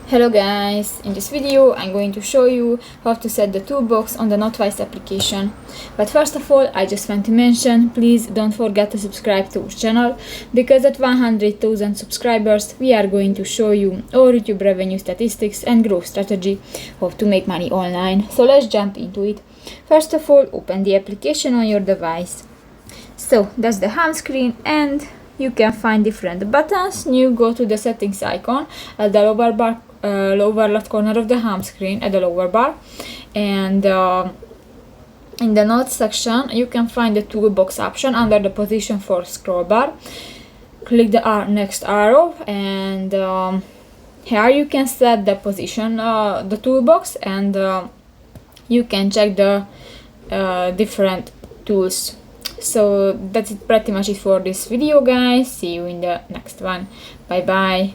Hello guys, in this video I'm going to show you how to set the toolbox on the Notewise application. But first of all, I just want to mention, please don't forget to subscribe to our channel, because at 100,000 subscribers we are going to show you all YouTube revenue statistics and growth strategy, how to make money online. So let's jump into it. First of all, open the application on your device. So that's the home screen, and you can find different buttons. You go to the settings icon at the lower left corner of the home screen at the lower bar, and in the notes section you can find the toolbox option under the position for scroll bar. Click the next arrow, and here you can set the position, the toolbox, and you can check the different tools. So that's pretty much it for this video, guys. See you in the next one. Bye bye.